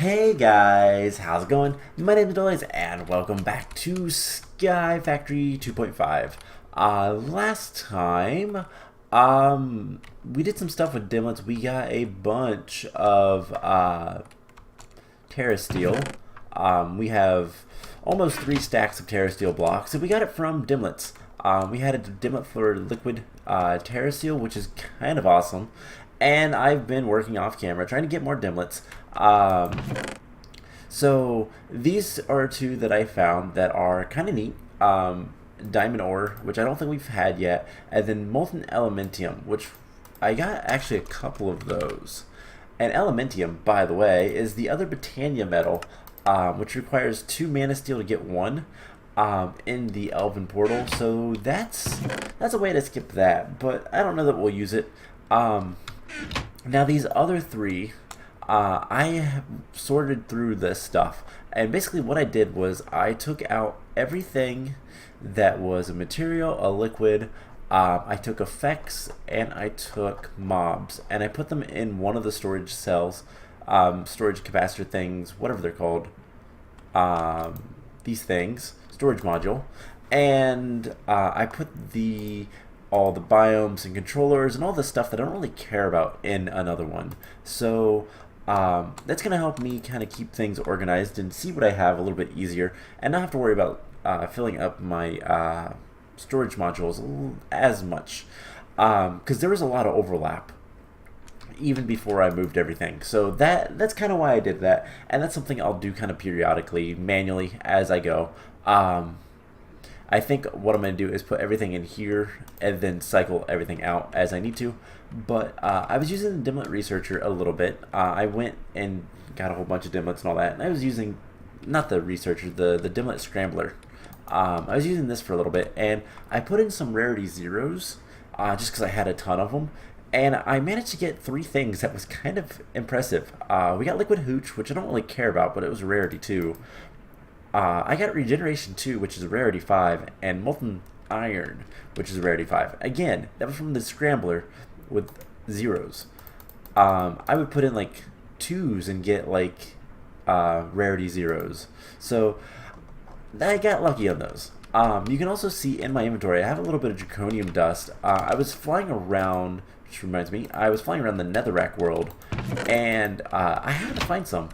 Hey guys, how's it going? My name is Delays and welcome back to Sky Factory 2.5. Last time, we did some stuff with Dimlets. We got a bunch of Terra Steel. We have almost 3 stacks of Terra Steel blocks, and we got it from Dimlets. We had a Dimlet for liquid Terra Steel, which is kind of awesome. And I've been working off camera trying to get more Dimlets. So these are two that I found that are kind of neat. Diamond ore, which I don't think we've had yet, and then molten elementium, which I got actually a couple of those. And elementium, by the way, is the other Britannia metal, which requires 2 mana steel to get 1 in the Elven portal. So that's a way to skip that, but I don't know that we'll use it. Now these other 3, I have sorted through this stuff, and basically what I did was I took out everything that was a material, a liquid. I took effects and I took mobs, and I put them in one of the storage cells, storage capacitor things, whatever they're called. These things, storage module, and I put all the biomes and controllers and all the stuff that I don't really care about in another one. So that's going to help me kind of keep things organized and see what I have a little bit easier, and not have to worry about filling up my storage modules as much, because there was a lot of overlap even before I moved everything. So that's kind of why I did that, and that's something I'll do kind of periodically, manually, as I go. I think what I'm going to do is put everything in here and then cycle everything out as I need to. But I was using the Dimlet Researcher a little bit. I went and got a whole bunch of Dimlets and all that. And I was using, not the Researcher, the Dimlet Scrambler. I was using this for a little bit. And I put in some Rarity Zeros just because I had a ton of them. And I managed to get 3 things that was kind of impressive. We got Liquid Hooch, which I don't really care about, but it was a Rarity 2. I got Regeneration 2, which is a Rarity 5, and Molten Iron, which is a Rarity 5. Again, that was from the Scrambler with zeros. I would put in like 2s and get like Rarity zeros. So I got lucky on those. You can also see in my inventory I have a little bit of Draconium dust. I was flying around, which reminds me, I was flying around the Netherrack world, and I happened to find some.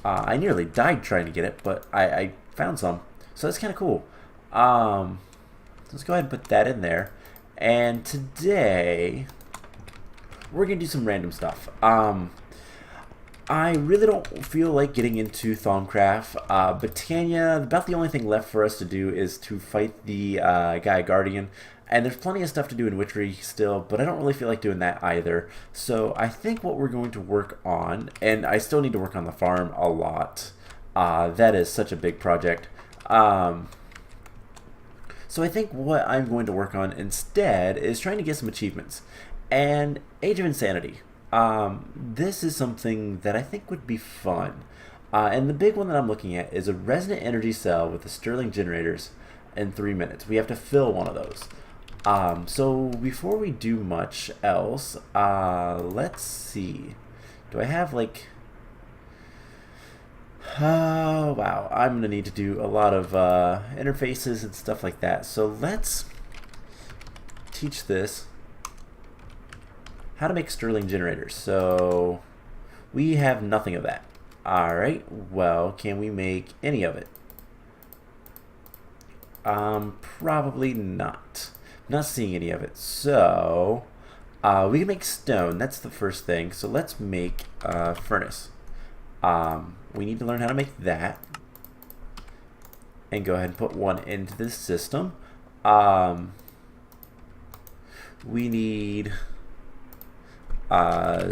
I nearly died trying to get it, but I found some, so that's kind of cool. Let's go ahead and put that in there. And today we're gonna do some random stuff. I really don't feel like getting into Thaumcraft. Britannia, about the only thing left for us to do is to fight the Gaia Guardian. And there's plenty of stuff to do in Witchery still, but I don't really feel like doing that either. So I think what we're going to work on, and I still need to work on the farm a lot. That is such a big project. So I think what I'm going to work on instead is trying to get some achievements. And Age of Insanity. This is something that I think would be fun. And the big one that I'm looking at is a Resonant Energy Cell with the Stirling Generators in 3 minutes. We have to fill one of those. So before we do much else, let's see. Do I have like... Oh, wow. I'm going to need to do a lot of interfaces and stuff like that. So let's teach this how to make Stirling Generators. So we have nothing of that. Alright, well, can we make any of it? Probably not. Not seeing any of it. So we can make stone. That's the first thing. So let's make a furnace. We need to learn how to make that, and go ahead and put one into this system. We need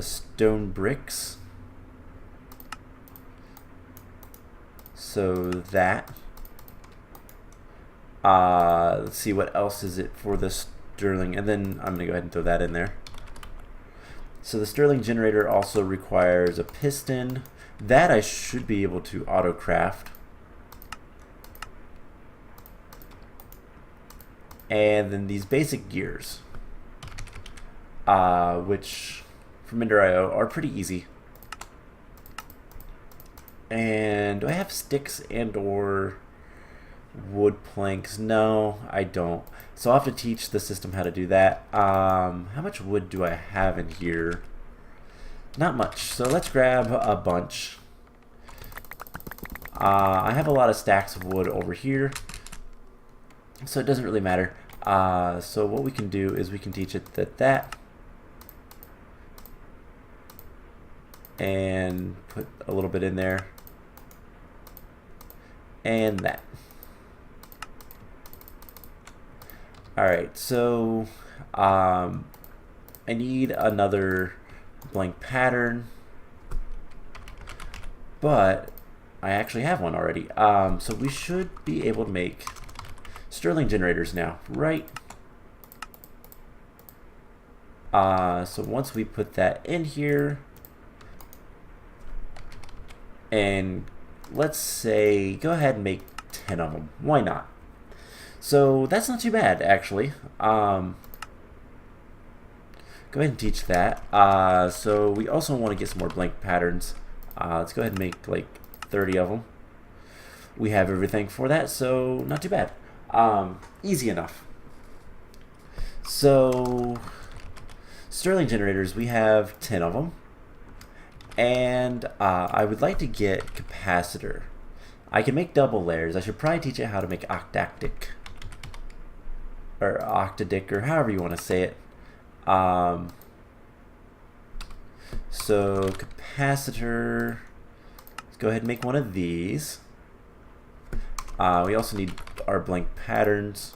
stone bricks. So that. Let's see, what else is it for the Stirling, and then I'm gonna go ahead and throw that in there. So the Stirling Generator also requires a piston. That I should be able to auto craft. And then these basic gears, which from Ender.io are pretty easy. And do I have sticks and or wood planks? No, I don't. So I'll have to teach the system how to do that. How much wood do I have in here? Not much. So let's grab a bunch. I have a lot of stacks of wood over here, so it doesn't really matter. So what we can do is we can teach it that and put a little bit in there and that. Alright, so I need another blank pattern, but I actually have one already. So we should be able to make Stirling generators now, right? So once we put that in here, and let's say go ahead and make 10 of them. Why not? So that's not too bad, actually. Go ahead and teach that. So we also want to get some more blank patterns. Let's go ahead and make like 30 of them. We have everything for that, so not too bad. Easy enough. So Stirling generators, we have 10 of them. And I would like to get capacitor. I can make double layers. I should probably teach it how to make octadic, or octadic, or however you want to say it. So capacitor, let's go ahead and make one of these. We also need our blank patterns.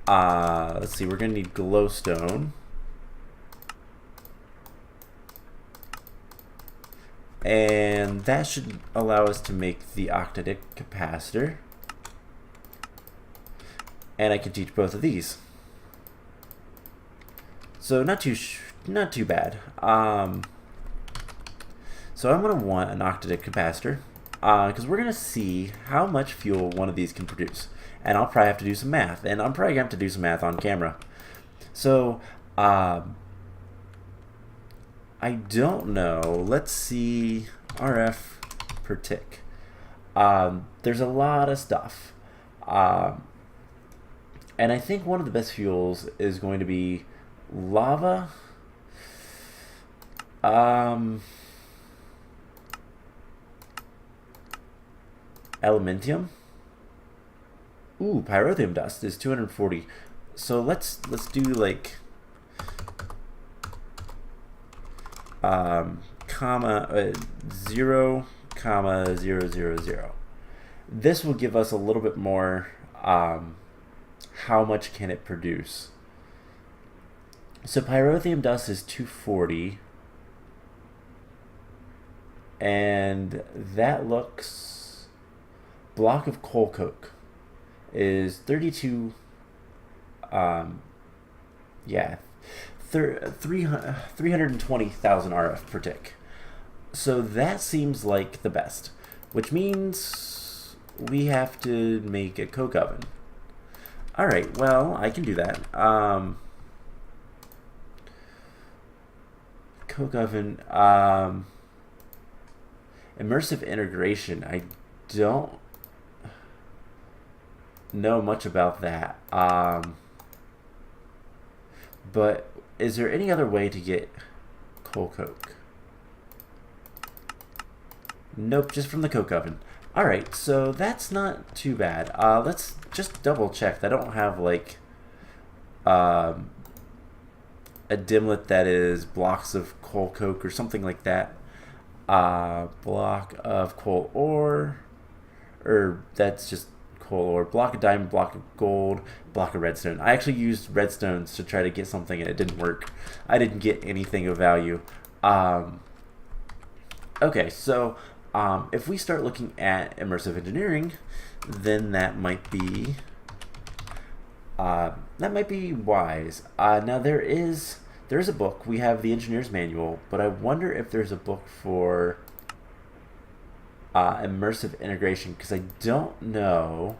Let's see, we're going to need glowstone. And that should allow us to make the octadic capacitor. And I can teach both of these. So not too bad. So I'm going to want an octadic capacitor because we're going to see how much fuel one of these can produce. And I'll probably have to do some math. And I'm probably going to have to do some math on camera. So I don't know. Let's see. RF per tick. There's a lot of stuff. And I think one of the best fuels is going to be lava. Aluminium. Ooh, pyrotheum dust is 240. So let's do like 0,000. This will give us a little bit more. How much can it produce? So pyrotheum dust is 240, and that looks, block of coal coke is 32. Yeah, 320,000 RF per tick. So that seems like the best, which means we have to make a coke oven. Alright, well, I can do that. Coke oven. Immersive integration. I don't know much about that. But is there any other way to get coal coke? Nope, just from the coke oven. Alright, so that's not too bad. Let's just double check that I don't have like a dimlet that is blocks of coal coke or something like that. Block of coal ore, or that's just coal ore. Block of diamond, block of gold, block of redstone. I actually used redstones to try to get something and it didn't work. I didn't get anything of value. Okay, so if we start looking at immersive engineering, then that might be wise. Now there is a book. We have the engineer's manual, but I wonder if there's a book for immersive integration, because I don't know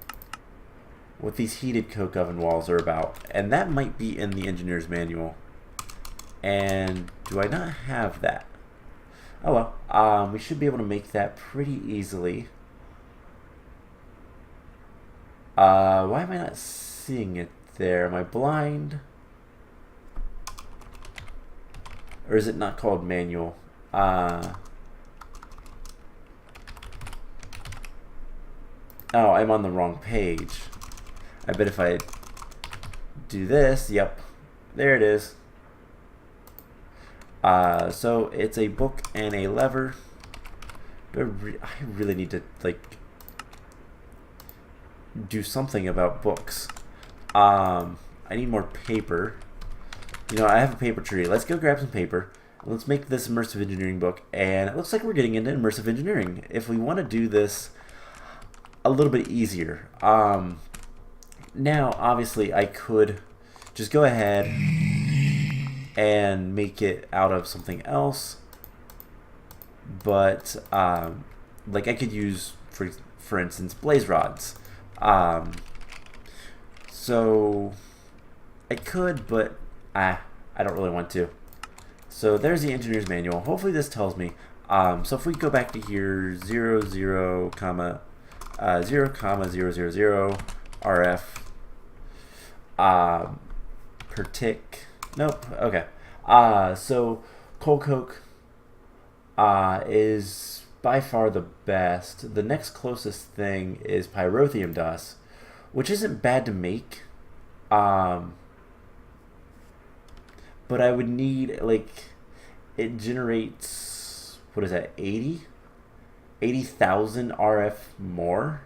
what these heated coke oven walls are about, and that might be in the engineer's manual. And do I not have that? Oh well, we should be able to make that pretty easily. Why am I not seeing it there? Am I blind? Or is it not called manual? Oh, I'm on the wrong page. I bet if I do this, yep, there it is. So it's a book and a lever. I really need to like do something about books. I need more paper. You know, I have a paper tree. Let's go grab some paper. Let's make this immersive engineering book. And it looks like we're getting into immersive engineering. If we want to do this a little bit easier. Now, obviously, I could just go ahead and make it out of something else. But, like I could use, for instance, blaze rods. So I could, but I don't really want to. So there's the engineer's manual. Hopefully this tells me. So if we go back to here, 0, comma 0, 0, RF per tick. Nope. Okay. So coal coke is by far the best. The next closest thing is pyrotheum dust, which isn't bad to make. But I would need, like, it generates, what is that, 80,000 RF more.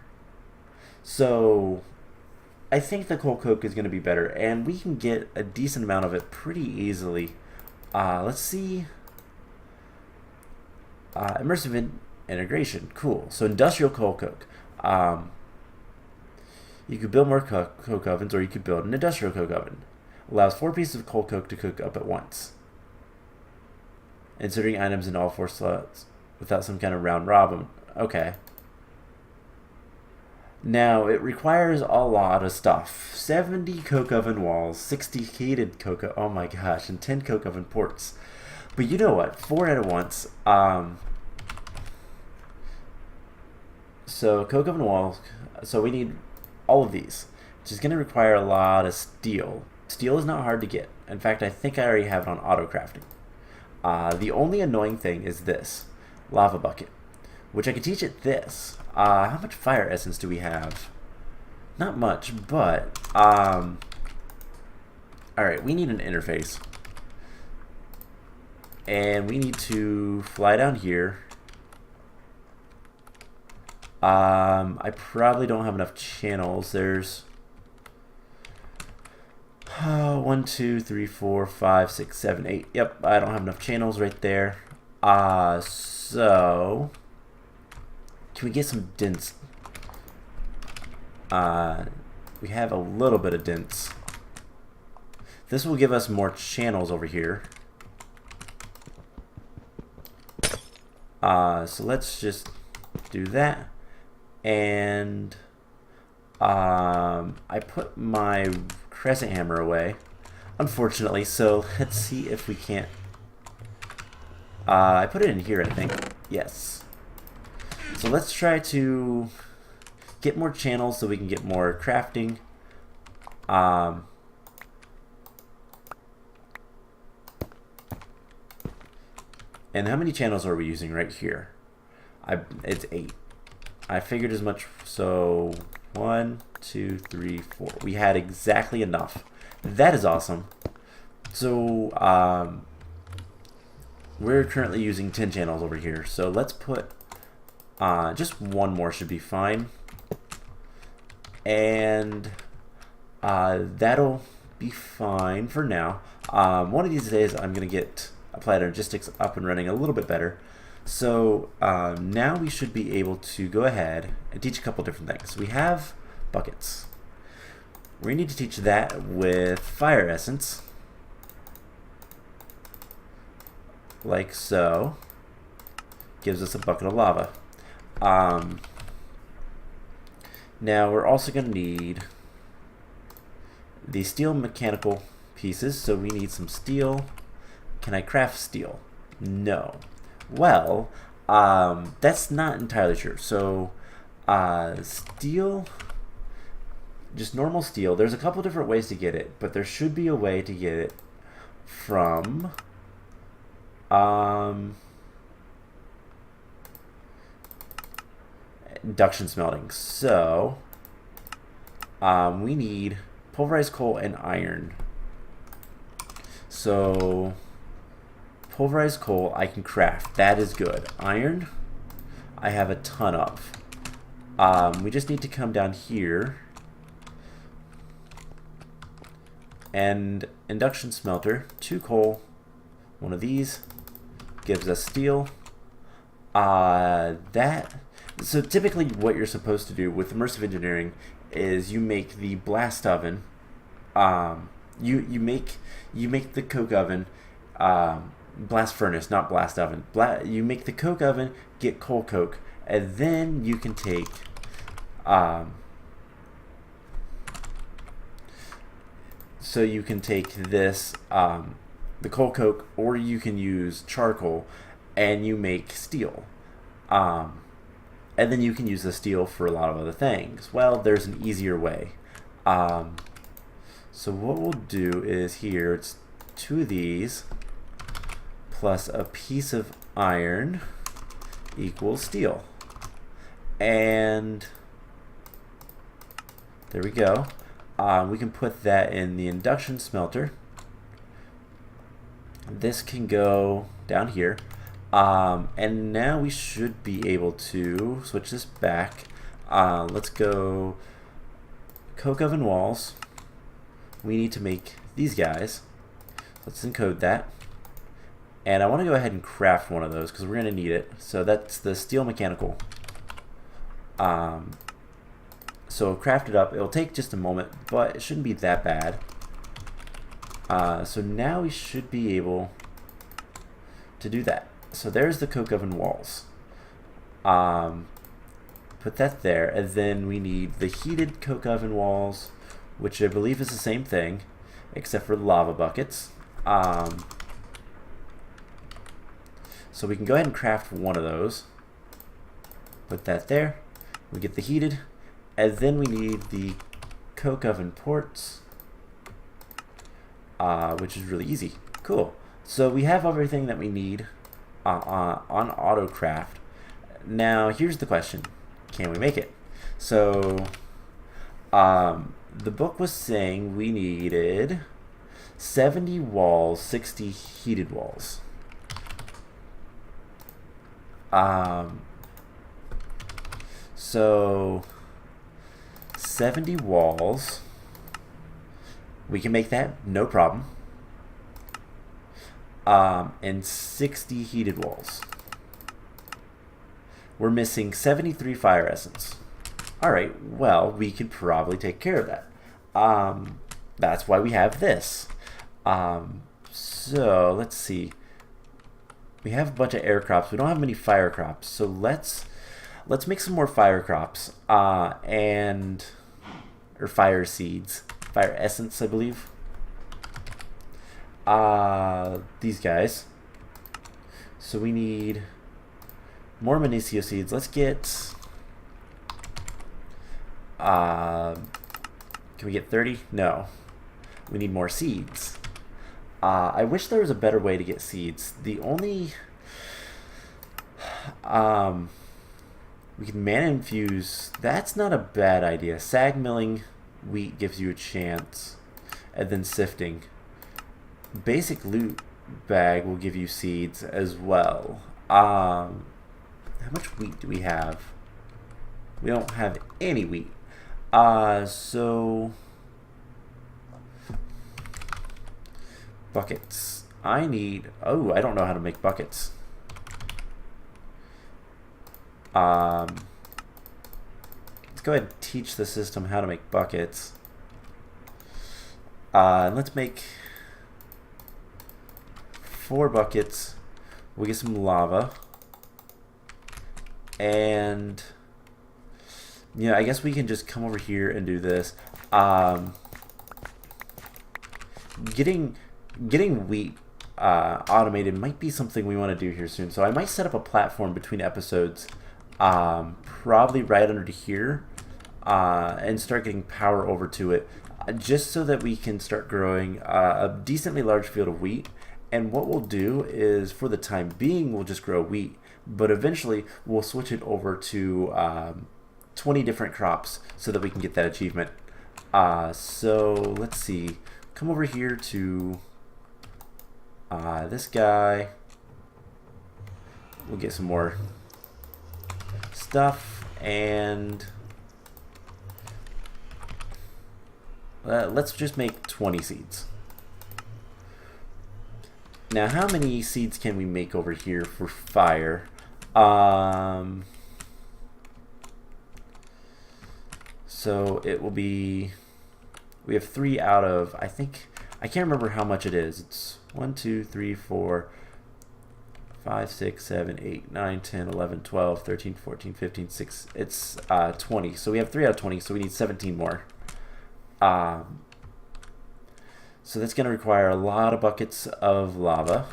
So I think the coal coke is going to be better, and we can get a decent amount of it pretty easily. Let's see. Immersive integration, cool. So industrial coal coke. You could build more coke ovens, or you could build an industrial coke oven. Allows 4 pieces of coal coke to cook up at once. Inserting items in all 4 slots without some kind of round robin. Okay. Now, it requires a lot of stuff. 70 coke oven walls, 60 heated coke oven, oh my gosh, and 10 coke oven ports. But you know what? 4 at once. So coke oven walls, so we need all of these, which is going to require a lot of steel. Steel is not hard to get. In fact, I think I already have it on auto crafting. The only annoying thing is this lava bucket, which I can teach it this. How much fire essence do we have? Not much, but alright, we need an interface. And we need to fly down here. I probably don't have enough channels. There's 1, 2, 3, 4, 5, 6, 7, 8. Yep, I don't have enough channels right there. So can we get some dents? We have a little bit of dents. This will give us more channels over here. So let's just do that. And I put my crescent hammer away, unfortunately, so let's see if we can't. I put it in here, I think. Yes. So let's try to get more channels so we can get more crafting. And how many channels are we using right here? It's 8. I figured as much. So 1, 2, 3, 4. We had exactly enough. That is awesome. So we're currently using 10 channels over here. So let's put just 1 more should be fine. And that'll be fine for now. One of these days I'm going to get Applied Logistics up and running a little bit better. So now we should be able to go ahead and teach a couple different things. We have buckets. We need to teach that with fire essence, like so. Gives us a bucket of lava. Now we're also going to need the steel mechanical pieces, so we need some steel. Can I craft steel? No. Well, that's not entirely true. So, steel, just normal steel, there's a couple different ways to get it, but there should be a way to get it from induction smelting. So, we need pulverized coal and iron. So, pulverized coal I can craft. That is good. Iron, I have a ton of. We just need to come down here. And induction smelter, 2 coal, 1 of these gives us steel. So typically what you're supposed to do with immersive engineering is you make the blast oven. You make the coke oven, blast furnace, not blast oven. You make the coke oven, get coal coke, and then you can take so you can take this the coal coke, or you can use charcoal, and you make steel. And then you can use the steel for a lot of other things. Well, there's an easier way. So what we'll do is here, it's 2 of these plus a piece of iron equals steel. And there we go. We can put that in the induction smelter. This can go down here. And now we should be able to switch this back. Let's go coke oven walls. We need to make these guys. Let's encode that. And I want to go ahead and craft one of those because we're going to need it. So that's the steel mechanical. So craft it up. It'll take just a moment, but it shouldn't be that bad. So now we should be able to do that. So there's the coke oven walls. Put that there, and then we need the heated coke oven walls, which I believe is the same thing, except for lava buckets. So we can go ahead and craft one of those. Put that there. We get the heated, and then we need the coke oven ports, which is really easy. Cool. So we have everything that we need on AutoCraft. Now here's the question: can we make it? So the book was saying we needed 70 walls, 60 heated walls. So 70 walls, we can make that, no problem. And 60 heated walls. We're missing 73 fire essence. Alright, well, we could probably take care of that. That's why we have this. So, let's see. We have a bunch of air crops. We don't have many fire crops. So let's make some more fire crops. Or fire seeds. Fire essence, I believe. These guys. So we need more Minicio seeds. Let's get can we get 30? No. We need more seeds. I wish there was a better way to get seeds. The only we can mana infuse. That's not a bad idea. Sag milling wheat gives you a chance, and then sifting. Basic loot bag will give you seeds as well. How much wheat do we have? We don't have any wheat. So buckets. I need. Oh, I don't know how to make buckets. Let's go ahead and teach the system how to make buckets. And let's make 4 buckets. We'll get some lava. And yeah, I guess we can just come over here and do this. Getting wheat automated might be something we want to do here soon. So I might set up a platform between episodes, probably right under here, and start getting power over to it, just so that we can start growing a decently large field of wheat. And what we'll do is, for the time being, we'll just grow wheat, but eventually we'll switch it over to 20 different crops so that we can get that achievement. So let's see, come over here to this guy. We'll get some more stuff, and let's just make 20 seeds. Now, how many seeds can we make over here for fire? So it will be, we have 3 out of, I think, I can't remember how much it is. It's 1, 2, 3, 4, 5, 6, 7, 8, 9, 10, 11, 12, 13, 14, 15, 16. It's 20. So we have 3 out of 20, so we need 17 more. So that's going to require a lot of buckets of lava.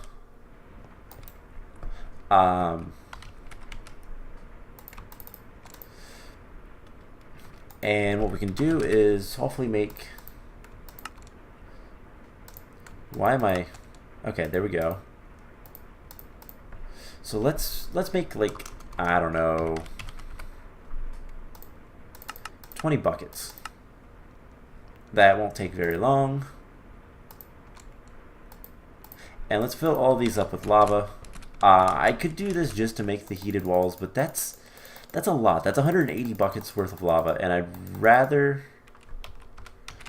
And what we can do is hopefully make... Why am I... Okay, there we go. So let's make, like, I don't know, 20 buckets. That won't take very long. And let's fill all these up with lava. I could do this just to make the heated walls, but that's a lot. That's 180 buckets worth of lava, and I'd rather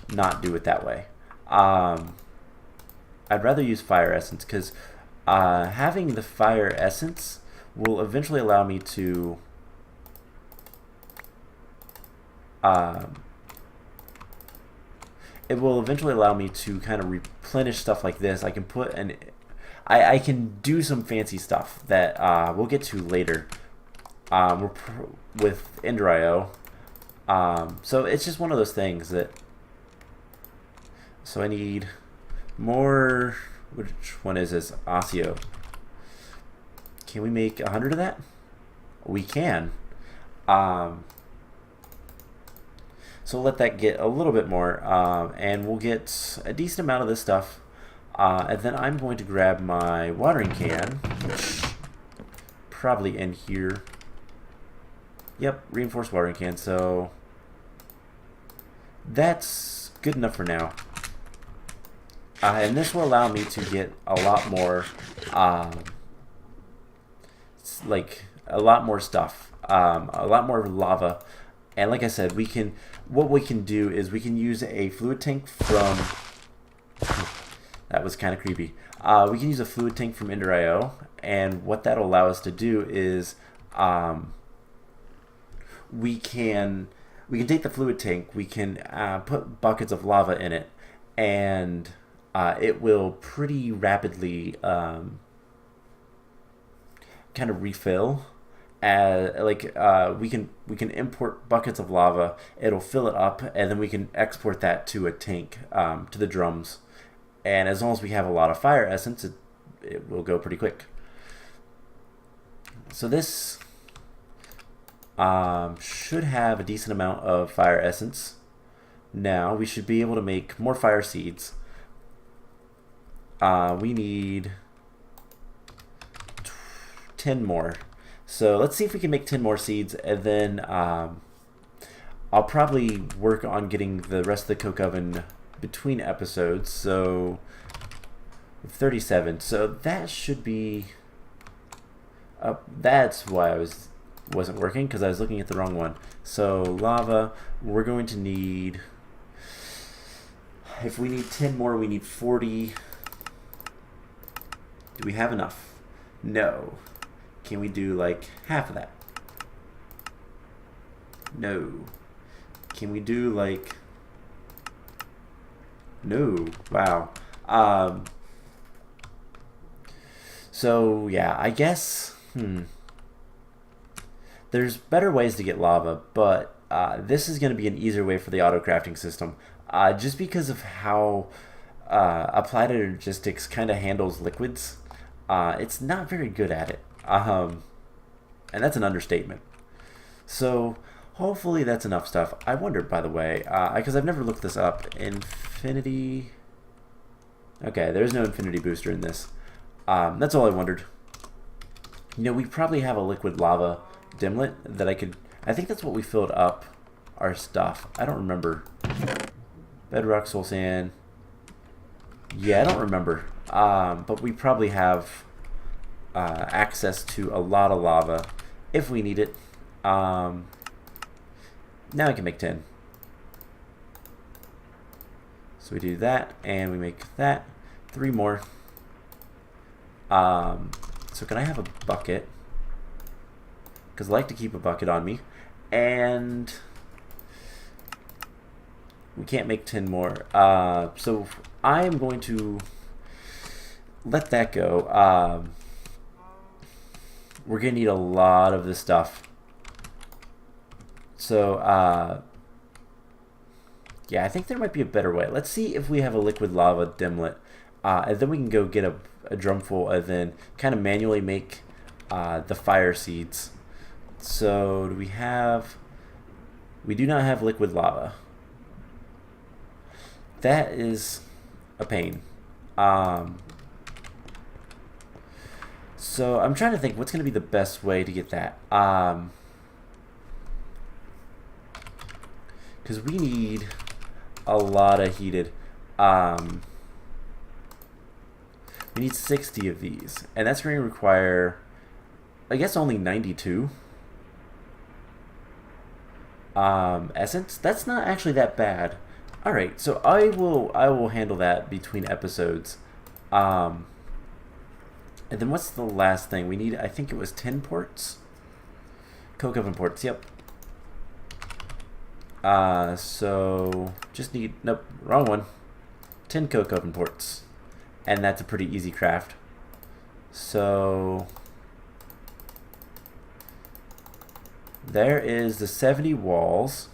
not do it that way. I'd rather use fire essence, because having the fire essence will eventually allow me to it will eventually allow me to kind of replenish stuff like this. I can put an I can do some fancy stuff that we'll get to later with Ender.io. So it's just one of those things that, so I need more, which one is this? Osseo. Can we make 100 of that? We can. So let that get a little bit more, and we'll get a decent amount of this stuff. And then I'm going to grab my watering can, which probably in here. Yep, reinforced watering can. So that's good enough for now. And this will allow me to get a lot more, like a lot more stuff, a lot more lava. And like I said, what we can do is we can use a fluid tank from, that was kind of creepy. We can use a fluid tank from Ender.io, and what that'll allow us to do is we can take the fluid tank, we can put buckets of lava in it, and it will pretty rapidly kind of refill. We can import buckets of lava, it'll fill it up, and then we can export that to a tank, to the drums. And as long as we have a lot of fire essence, it will go pretty quick. So this should have a decent amount of fire essence. Now we should be able to make more fire seeds. We need 10 more. So let's see if we can make 10 more seeds, and then I'll probably work on getting the rest of the coke oven between episodes. So 37. So that should be that's why I wasn't working, because I was looking at the wrong one. So lava, we're going to need, if we need 10 more, we need 40. Do we have enough? No. Can we do like half of that? No. Can we do like, no. Wow. So yeah, I guess there's better ways to get lava, but this is going to be an easier way for the auto crafting system, just because of how Applied Energistics kind of handles liquids. It's not very good at it. And that's an understatement. So hopefully that's enough stuff. I wondered, by the way, because I've never looked this up. Infinity. Okay, there's no infinity booster in this. That's all I wondered. You know, we probably have a liquid lava dimlet that I could... I think that's what we filled up our stuff. I don't remember. Bedrock, soul sand. Yeah, I don't remember. But we probably have access to a lot of lava if we need it. Now I can make 10. So we do that, and we make that. 3 more. So can I have a bucket? Because I like to keep a bucket on me. And we can't make 10 more. So I am going to let that go. We're going to need a lot of this stuff. So, yeah, I think there might be a better way. Let's see if we have a liquid lava dimlet. And then we can go get a drum full and then kind of manually make the fire seeds. So do we have... We do not have liquid lava. That is a pain. So I'm trying to think what's going to be the best way to get that. Because we need a lot of heated... we need 60 of these. And that's going to require, I guess, only 92. Essence? That's not actually that bad. Alright, so I will handle that between episodes. And then what's the last thing? We need, I think it was 10 ports? Coke oven ports, yep. So just need, nope, wrong one. 10 coke oven ports. And that's a pretty easy craft. So there is the 70 walls.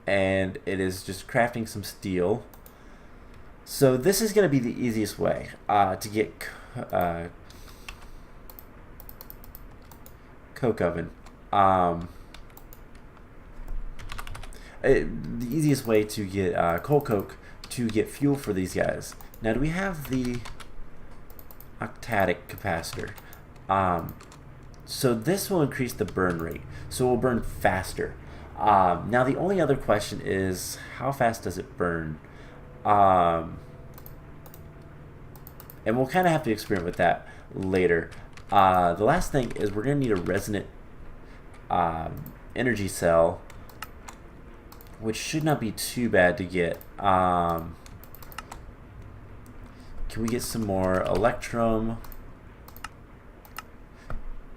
And it is just crafting some steel. So this is going to be the easiest way to get coke oven. The easiest way to get coal coke to get fuel for these guys. Now, do we have the octadic capacitor? So this will increase the burn rate, so it will burn faster. Now, the only other question is, how fast does it burn? And we'll kind of have to experiment with that later. The last thing is we're going to need a resonant energy cell, which should not be too bad to get. Can we get some more electrum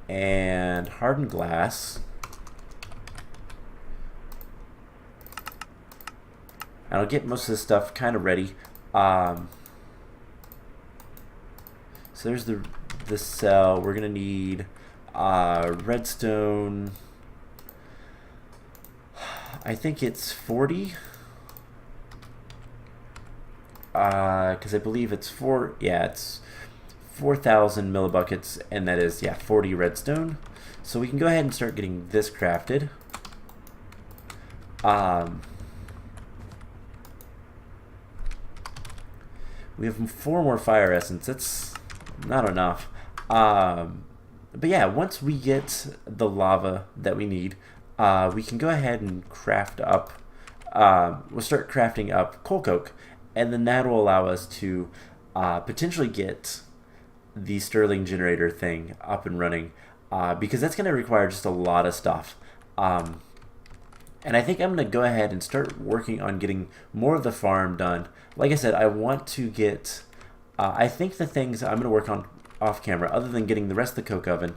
and hardened glass? And I'll get most of this stuff kind of ready. So there's the cell. We're gonna need redstone. I think it's 40. Because I believe it's it's 4,000 millibuckets, and that is 40 redstone. So we can go ahead and start getting this crafted. We have 4 more fire essence. That's not enough. But yeah, once we get the lava that we need, we can go ahead and craft up. We'll start crafting up coal coke, and then that will allow us to potentially get the Stirling Generator thing up and running, because that's going to require just a lot of stuff. And I think I'm going to go ahead and start working on getting more of the farm done. Like I said, I want to get... I think the things I'm going to work on off camera, other than getting the rest of the coke oven,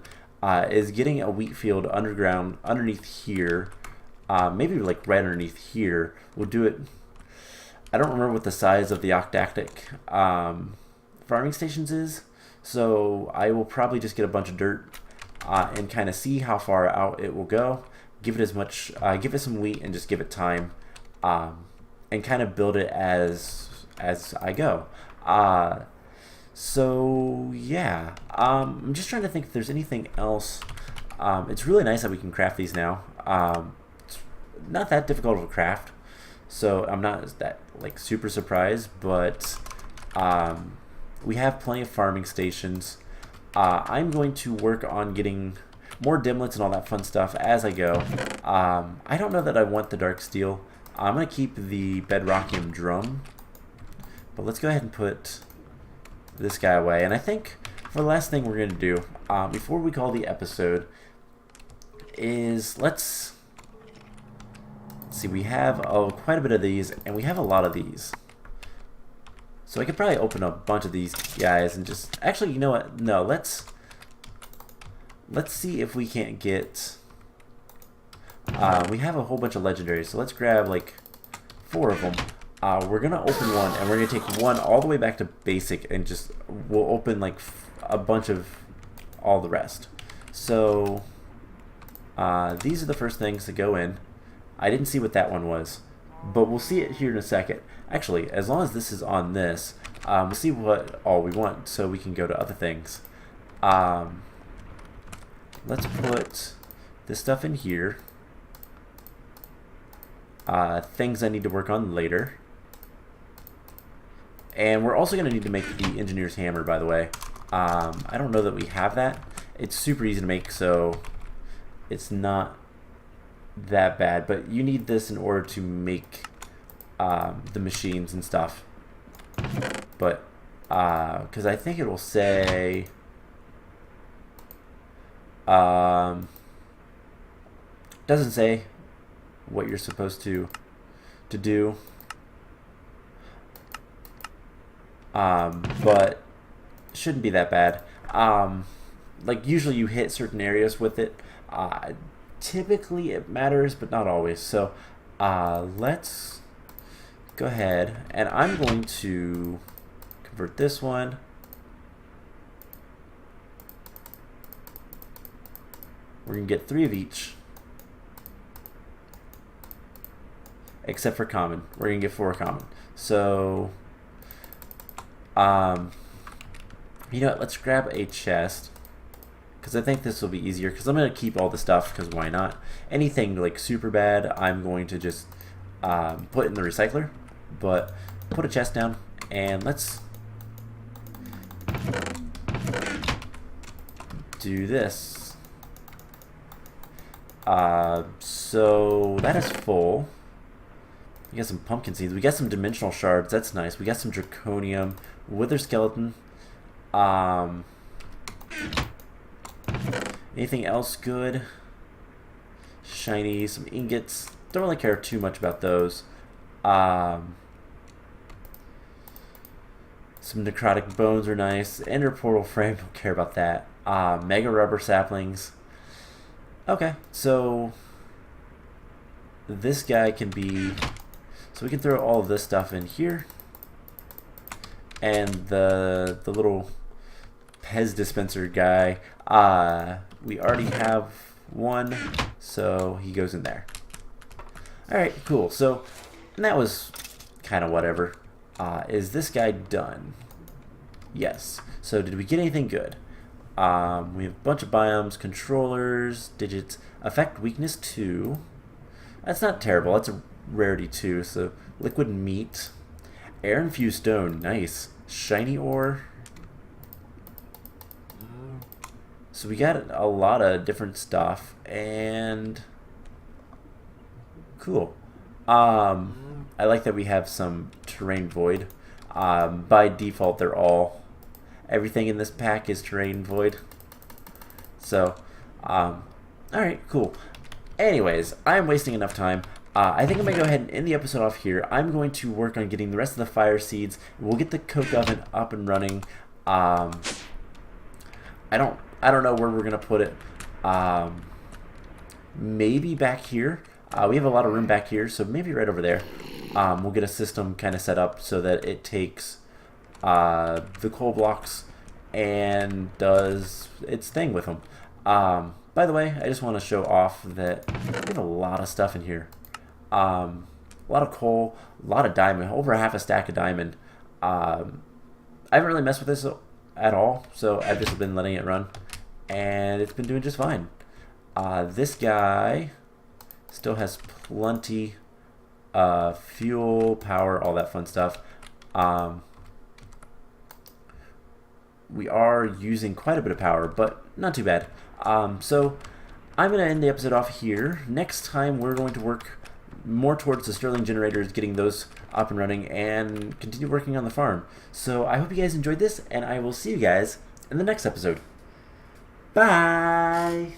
is getting a wheat field underground underneath here. Maybe like right underneath here. We'll do it... I don't remember what the size of the octadic farming stations is. So I will probably just get a bunch of dirt and kind of see how far out it will go. give it as much, give it some wheat and just give it time, and kind of build it as I go. So yeah, I'm just trying to think if there's anything else. It's really nice that we can craft these now. It's not that difficult to craft, so I'm not that like super surprised. But we have plenty of farming stations. I'm going to work on getting more dimlets and all that fun stuff as I go. I don't know that I want the dark steel. I'm going to keep the bedrockium drum, but let's go ahead and put this guy away. And I think for the last thing we're going to do before we call the episode is let's see, we have quite a bit of these, and we have a lot of these. So I could probably open a bunch of these guys and just... Actually, you know what? No, let's see if we can't get... we have a whole bunch of legendaries, so let's grab like 4 of them. We're going to open one, and we're going to take one all the way back to basic, and just... We'll open like a bunch of all the rest. So... these are the first things to go in. I didn't see what that one was, but we'll see it here in a second. Actually, as long as this is on this, we'll see what all we want, so we can go to other things. Let's put this stuff in here. Things I need to work on later. And we're also going to need to make the engineer's hammer, by the way. I don't know that we have that. It's super easy to make, so it's not that bad, but you need this in order to make the machines and stuff. But because I think it will say doesn't say what you're supposed to do, but shouldn't be that bad. Like usually you hit certain areas with it. Typically it matters, but not always. So let's go ahead, and I'm going to convert this one. We're going to get 3 of each, except for common. We're going to get 4 common. So you know what, let's grab a chest, because I think this will be easier, because I'm going to keep all the stuff, because why not? Anything like super bad, I'm going to just put in the recycler. But put a chest down, and let's do this. So that is full. We got some pumpkin seeds. We got some dimensional shards. That's nice. We got some draconium, wither skeleton. Anything else good? Shiny, some ingots. Don't really care too much about those. Some necrotic bones are nice. Ender portal frame, don't care about that. Mega rubber saplings. Okay, so this guy can be... So we can throw all of this stuff in here. And the little Pez dispenser guy, we already have one, so he goes in there. Alright, cool. So, and that was kind of whatever. Is this guy done? Yes. So did we get anything good? We have a bunch of biomes, controllers, digits, effect weakness 2. That's not terrible. That's a rarity 2. So liquid meat, air infused stone, nice. Shiny ore. So we got a lot of different stuff, and cool. I like that we have some terrain void. By default, they're all... Everything in this pack is terrain void. So, alright, cool. Anyways, I'm wasting enough time. I think I'm going to go ahead and end the episode off here. I'm going to work on getting the rest of the fire seeds. We'll get the coke oven up and running. I don't know where we're going to put it. Maybe back here. We have a lot of room back here, so maybe right over there. We'll get a system kind of set up so that it takes the coal blocks and does its thing with them. By the way, I just want to show off that we have a lot of stuff in here. A lot of coal, a lot of diamond, over half a stack of diamond. I haven't really messed with this at all, so I've just been letting it run, and it's been doing just fine. This guy still has plenty fuel, power, all that fun stuff. We are using quite a bit of power, but not too bad. So I'm going to end the episode off here. Next time we're going to work more towards the Stirling Generators, getting those up and running, and continue working on the farm. So I hope you guys enjoyed this, and I will see you guys in the next episode. Bye!